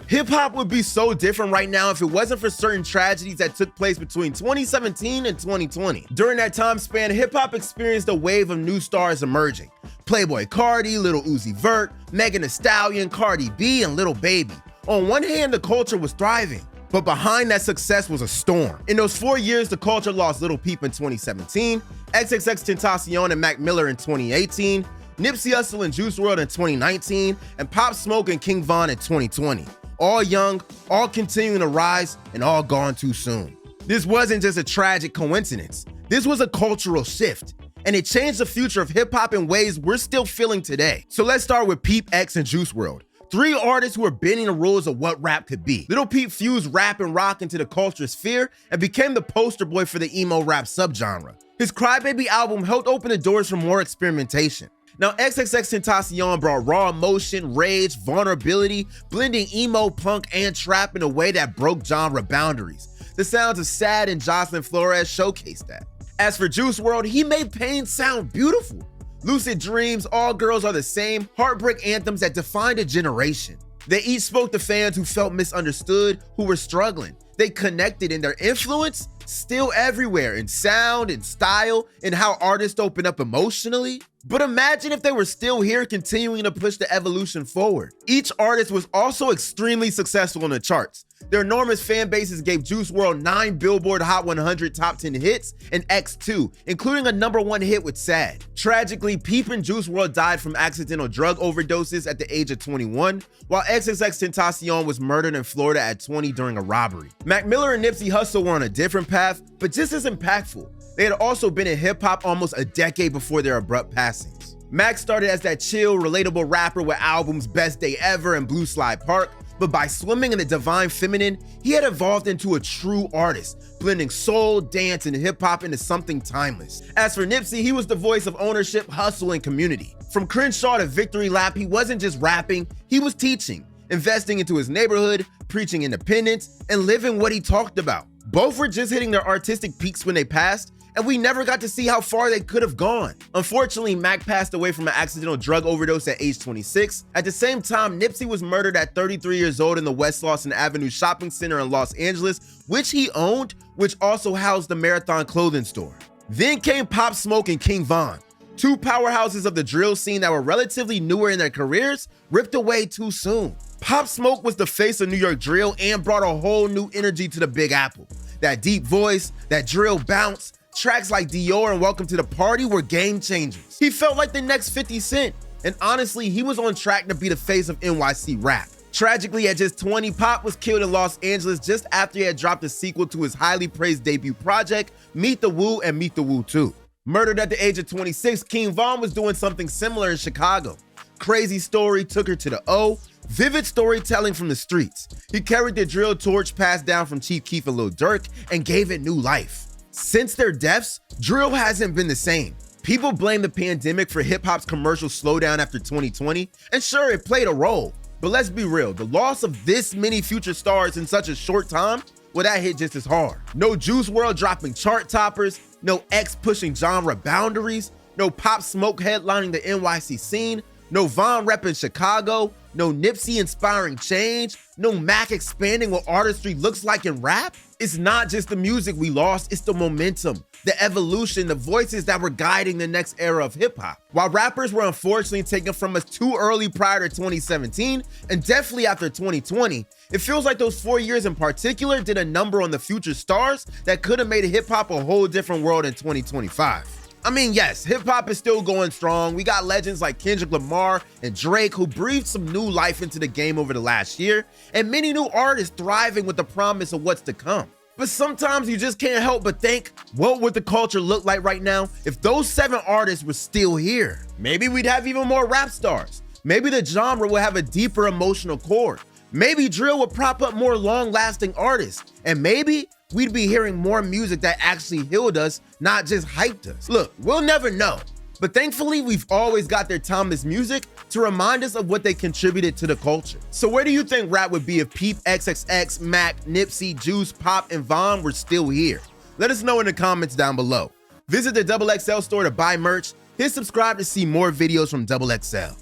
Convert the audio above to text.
Hip-hop would be so different right now if it wasn't for certain tragedies that took place between 2017 and 2020. During that time span, hip-hop experienced a wave of new stars emerging. Playboi Carti, Lil Uzi Vert, Megan Thee Stallion, Cardi B, and Lil Baby. On one hand, the culture was thriving, but behind that success was a storm. In those 4 years, the culture lost Lil Peep in 2017, XXXTentacion and Mac Miller in 2018, Nipsey Hussle and Juice Wrld in 2019, and Pop Smoke and King Von in 2020. All young, all continuing to rise, and all gone too soon. This wasn't just a tragic coincidence. This was a cultural shift, and it changed the future of hip-hop in ways we're still feeling today. So let's start with Peep, X, and Juice Wrld. Three artists who are bending the rules of what rap could be. Lil Peep fused rap and rock into the culture sphere and became the poster boy for the emo rap subgenre. His Crybaby album helped open the doors for more experimentation. Now, XXXTentacion brought raw emotion, rage, vulnerability, blending emo, punk, and trap in a way that broke genre boundaries. The sounds of Sad and Jocelyn Flores showcased that. As for Juice Wrld, he made pain sound beautiful. Lucid Dreams, All Girls Are the Same, heartbreak anthems that defined a generation. They each spoke to fans who felt misunderstood, who were struggling. They connected, and their influence still everywhere in sound and style and how artists open up emotionally. But imagine if they were still here continuing to push the evolution forward. Each artist was also extremely successful on the charts. Their enormous fan bases gave Juice Wrld 9 Billboard Hot 100 Top 10 hits and X 2, including a #1 hit with Sad. Tragically, Peep and Juice Wrld died from accidental drug overdoses at the age of 21, while XXXTentacion was murdered in Florida at 20 during a robbery. Mac Miller and Nipsey Hussle were on a different path, but just as impactful. They had also been in hip-hop almost a decade before their abrupt passings. Mac started as that chill, relatable rapper with albums Best Day Ever and Blue Slide Park, but by swimming in the divine feminine, he had evolved into a true artist, blending soul, dance, and hip-hop into something timeless. As for Nipsey, he was the voice of ownership, hustle, and community. From Crenshaw to Victory Lap, he wasn't just rapping, he was teaching, investing into his neighborhood, preaching independence, and living what he talked about. Both were just hitting their artistic peaks when they passed, and we never got to see how far they could have gone. Unfortunately, Mac passed away from an accidental drug overdose at age 26. At the same time, Nipsey was murdered at 33 years old in the West Lawson Avenue shopping center in Los Angeles, which he owned, which also housed the Marathon clothing store. Then came Pop Smoke and King Von, two powerhouses of the drill scene that were relatively newer in their careers, ripped away too soon. Pop Smoke was the face of New York drill and brought a whole new energy to the Big Apple. That deep voice, that drill bounce, tracks like Dior and Welcome to the Party were game changers. He felt like the next 50 Cent, and honestly, he was on track to be the face of NYC rap. Tragically, at just 20, Pop was killed in Los Angeles just after he had dropped a sequel to his highly praised debut project, Meet the Woo and Meet the Woo 2. Murdered at the age of 26, King Von was doing something similar in Chicago. Crazy story took her to the O, vivid storytelling from the streets. He carried the drill torch passed down from Chief Keef and Lil Durk and gave it new life. Since their deaths, drill hasn't been the same. People blame the pandemic for hip-hop's commercial slowdown after 2020, and sure, it played a role. But let's be real, the loss of this many future stars in such a short time, well, that hit just as hard. No Juice Wrld dropping chart toppers, no X pushing genre boundaries, no Pop Smoke headlining the NYC scene, no Von repping Chicago, no Nipsey inspiring change, no Mac expanding what artistry looks like in rap. It's not just the music we lost, it's the momentum, the evolution, the voices that were guiding the next era of hip-hop. While rappers were unfortunately taken from us too early prior to 2017, and definitely after 2020, it feels like those 4 years in particular did a number on the future stars that could have made hip-hop a whole different world in 2025. I mean, yes, hip-hop is still going strong. We got legends like Kendrick Lamar and Drake who breathed some new life into the game over the last year, and many new artists thriving with the promise of what's to come. But sometimes you just can't help but think, what would the culture look like right now if those 7 artists were still here? Maybe we'd have even more rap stars. Maybe the genre would have a deeper emotional core. Maybe drill would prop up more long-lasting artists. And maybe we'd be hearing more music that actually healed us, not just hyped us. Look, we'll never know. But thankfully, we've always got their timeless music to remind us of what they contributed to the culture. So where do you think rap would be if Peep, XXX, Mac, Nipsey, Juice, Pop, and Von were still here? Let us know in the comments down below. Visit the XXL store to buy merch. Hit subscribe to see more videos from XXL.